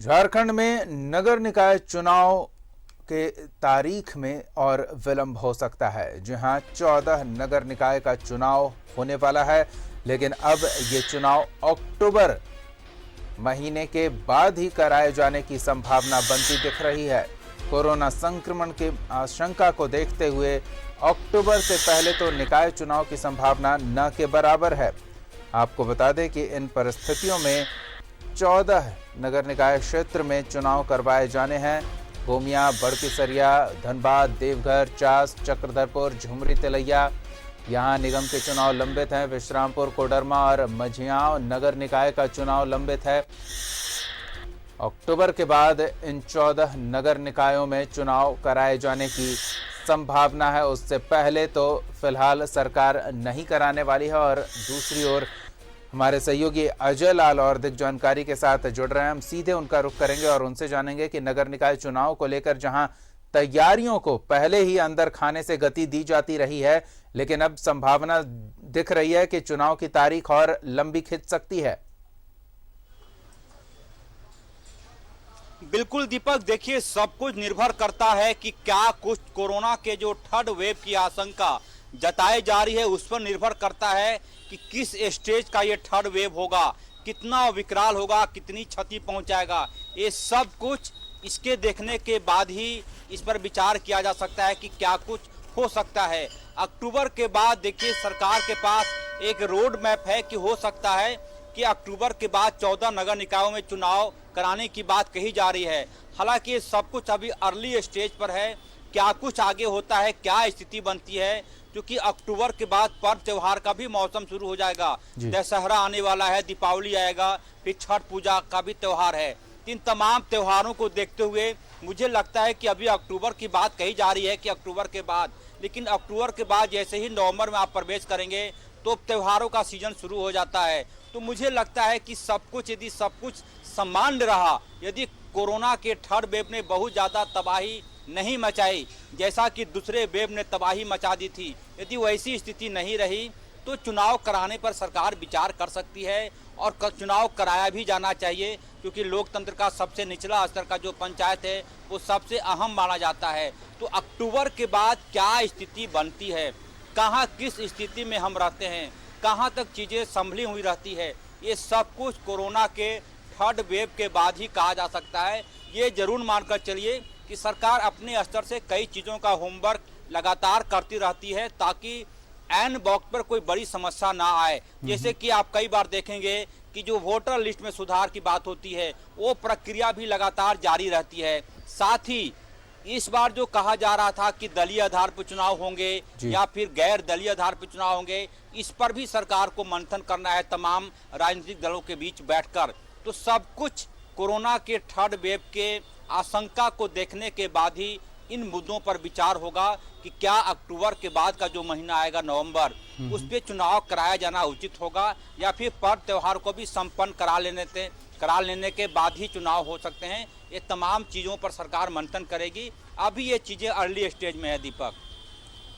झारखंड में नगर निकाय चुनाव के तारीख में और विलंब हो सकता है। जहां 14 नगर निकाय का चुनाव होने वाला है, लेकिन अब ये चुनाव अक्टूबर महीने के बाद ही कराए जाने की संभावना बनती दिख रही है। कोरोना संक्रमण की आशंका को देखते हुए अक्टूबर से पहले तो निकाय चुनाव की संभावना न के बराबर है। आपको बता दें कि इन परिस्थितियों में 14 नगर निकाय क्षेत्र में चुनाव करवाए जाने हैं। गोमिया, बड़केसरिया, धनबाद, देवघर, चास, चक्रधरपुर, झुमरी, तिलैया, यहाँ निगम के चुनाव लंबित हैं। विश्रामपुर, कोडरमा और मझियाव नगर निकाय का चुनाव लंबित है। अक्टूबर के बाद इन 14 नगर निकायों में चुनाव कराए जाने की संभावना है। उससे पहले तो फिलहाल सरकार नहीं कराने वाली है। और दूसरी ओर हमारे सहयोगी अजय लाल और अधिक जानकारी के साथ जुड़ रहे हैं। हम सीधे उनका रुख करेंगे और उनसे जानेंगे कि नगर निकाय चुनाव को लेकर जहां तैयारियों को पहले ही अंदर खाने से गति दी जाती रही है, लेकिन अब संभावना दिख रही है कि चुनाव की तारीख और लंबी खिंच सकती है। बिल्कुल दीपक, देखिए सब कुछ निर्भर करता है कि क्या कुछ कोरोना के जो थर्ड वेव की आशंका जताई जा रही है उस पर निर्भर करता है कि किस स्टेज का ये थर्ड वेव होगा, कितना विकराल होगा, कितनी क्षति पहुंचाएगा। ये सब कुछ इसके देखने के बाद ही इस पर विचार किया जा सकता है कि क्या कुछ हो सकता है। अक्टूबर के बाद देखिए सरकार के पास एक रोड मैप है कि हो सकता है कि अक्टूबर के बाद 14 नगर निकायों में चुनाव कराने की बात कही जा रही है। हालांकि ये सब कुछ अभी अर्ली स्टेज पर है। क्या कुछ आगे होता है, क्या स्थिति बनती है, क्योंकि अक्टूबर के बाद पर्व त्योहार का भी मौसम शुरू हो जाएगा। दशहरा आने वाला है, दीपावली आएगा, फिर छठ पूजा का भी त्योहार है। इन तमाम त्योहारों को देखते हुए मुझे लगता है कि अभी अक्टूबर की बात कही जा रही है कि अक्टूबर के बाद, लेकिन अक्टूबर के बाद जैसे ही नवंबर में आप प्रवेश करेंगे तो त्योहारों का सीजन शुरू हो जाता है। तो मुझे लगता है कि सब कुछ यदि सब कुछ सामान्य रहा, यदि कोरोना के थर्ड वेव ने बहुत ज़्यादा तबाही नहीं मचाई जैसा कि दूसरे वेव ने तबाही मचा दी थी, यदि वैसी स्थिति नहीं रही तो चुनाव कराने पर सरकार विचार कर सकती है और चुनाव कराया भी जाना चाहिए, क्योंकि लोकतंत्र का सबसे निचला स्तर का जो पंचायत है वो सबसे अहम माना जाता है। तो अक्टूबर के बाद क्या स्थिति बनती है, कहाँ किस स्थिति में हम रहते हैं, कहाँ तक चीज़ें संभली हुई रहती है, ये सब कुछ कोरोना के थर्ड वेव के बाद ही कहा जा सकता है। ये जरूर मानकर चलिए कि सरकार अपने स्तर से कई चीज़ों का होमवर्क लगातार करती रहती है ताकि एन बॉक्स पर कोई बड़ी समस्या ना आए। जैसे कि आप कई बार देखेंगे कि जो वोटर लिस्ट में सुधार की बात होती है वो प्रक्रिया भी लगातार जारी रहती है। साथ ही इस बार जो कहा जा रहा था कि दलीय आधार पर चुनाव होंगे या फिर गैर दलीय आधार पर चुनाव होंगे, इस पर भी सरकार को मंथन करना है तमाम राजनीतिक दलों के बीच बैठकर। तो सब कुछ कोरोना के थर्ड वेव के आशंका को देखने के बाद ही इन मुद्दों पर विचार होगा कि क्या अक्टूबर के बाद का जो महीना आएगा नवंबर, उस पे चुनाव कराया जाना उचित होगा या फिर पर्व त्योहार को भी संपन्न करा लेने के बाद ही चुनाव हो सकते हैं। ये तमाम चीज़ों पर सरकार मंथन करेगी। अभी ये चीज़ें अर्ली स्टेज में है दीपक।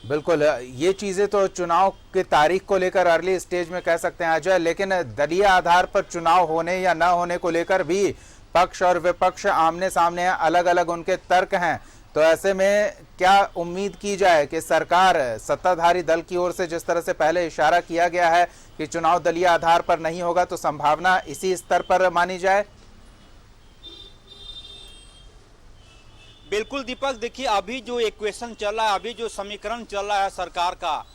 बिल्कुल, ये चीजें तो चुनाव की तारीख को लेकर अर्ली स्टेज में कह सकते हैं अजय, लेकिन दलीय आधार पर चुनाव होने या न होने को लेकर भी पक्ष और विपक्ष आमने सामने हैं, अलग अलग उनके तर्क हैं। तो ऐसे में क्या उम्मीद की जाए कि सरकार सत्ताधारी दल की ओर से जिस तरह से पहले इशारा किया गया है कि चुनाव दलीय आधार पर नहीं होगा, तो संभावना इसी स्तर पर मानी जाए? बिल्कुल दीपक, देखिए अभी जो इक्वेशन चल रहा है, अभी जो समीकरण चल रहा है सरकार का,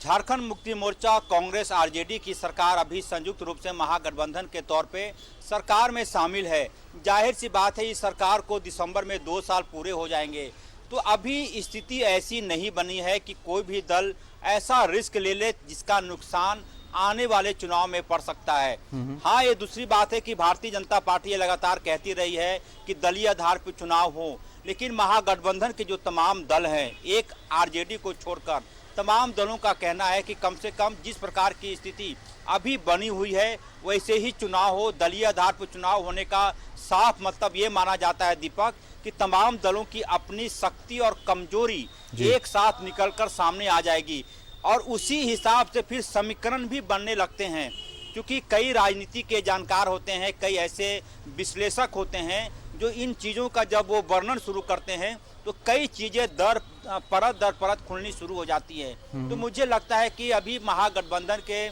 झारखंड मुक्ति मोर्चा, कांग्रेस, आरजेडी की सरकार अभी संयुक्त रूप से महागठबंधन के तौर पे सरकार में शामिल है। जाहिर सी बात है इस सरकार को दिसंबर में 2 साल पूरे हो जाएंगे। तो अभी स्थिति ऐसी नहीं बनी है कि कोई भी दल ऐसा रिस्क ले ले जिसका नुकसान आने वाले चुनाव में पड़ सकता है। हाँ, ये दूसरी बात है कि भारतीय जनता पार्टी ये लगातार कहती रही है कि दलीय आधार पर चुनाव हो, लेकिन महागठबंधन के जो तमाम दल हैं, एक आरजेडी को छोड़कर तमाम दलों का कहना है कि कम से कम जिस प्रकार की स्थिति अभी बनी हुई है वैसे ही चुनाव हो। दलीय आधार पर चुनाव होने का साफ मतलब ये माना जाता है दीपक कि तमाम दलों की अपनी शक्ति और कमजोरी एक साथ निकलकर सामने आ जाएगी और उसी हिसाब से फिर समीकरण भी बनने लगते हैं। क्योंकि कई राजनीति के जानकार होते हैं, कई ऐसे विश्लेषक होते हैं जो इन चीज़ों का जब वो वर्णन शुरू करते हैं तो कई चीज़ें दर परत खुलनी शुरू हो जाती है। तो मुझे लगता है कि अभी महागठबंधन के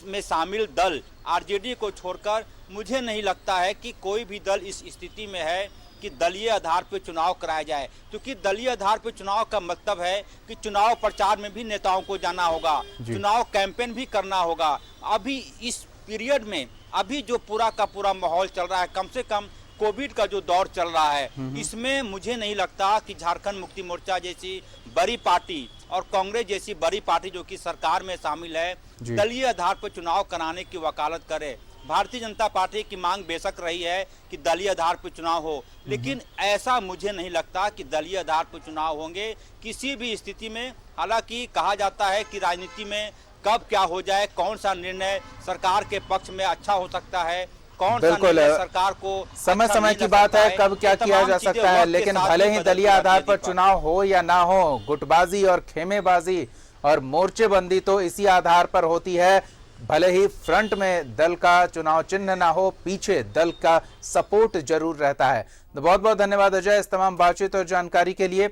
में शामिल दल आरजेडी को छोड़कर मुझे नहीं लगता है कि कोई भी दल इस स्थिति में है कि दलीय आधार पर चुनाव कराया जाए, क्योंकि दलीय आधार पर चुनाव का मतलब है कि चुनाव प्रचार में भी नेताओं को जाना होगा, चुनाव कैंपेन भी करना होगा। अभी इस पीरियड में अभी जो पूरा का पूरा माहौल चल रहा है, कम से कम कोविड का जो दौर चल रहा है, इसमें मुझे नहीं लगता कि झारखंड मुक्ति मोर्चा जैसी बड़ी पार्टी और कांग्रेस जैसी बड़ी पार्टी जो कि सरकार में शामिल है, दलीय आधार पर चुनाव कराने की वकालत करे। भारतीय जनता पार्टी की मांग बेशक रही है कि दलीय आधार पर चुनाव हो, लेकिन ऐसा मुझे नहीं लगता कि दलीय आधार पर चुनाव होंगे किसी भी स्थिति में। हालांकि कहा जाता है कि राजनीति में कब क्या हो जाए, कौन सा निर्णय सरकार के पक्ष में अच्छा हो सकता है, कौन सा निर्णय सरकार को समय समय की बात है कब क्या किया जा सकता है। लेकिन भले ही दलीय आधार पर चुनाव हो या ना हो, गुटबाजी और खेमेबाजी और मोर्चेबंदी तो इसी आधार पर होती है। भले ही फ्रंट में दल का चुनाव चिन्ह ना हो, पीछे दल का सपोर्ट जरूर रहता है। तो बहुत बहुत धन्यवाद अजय इस तमाम बातचीत और जानकारी के लिए।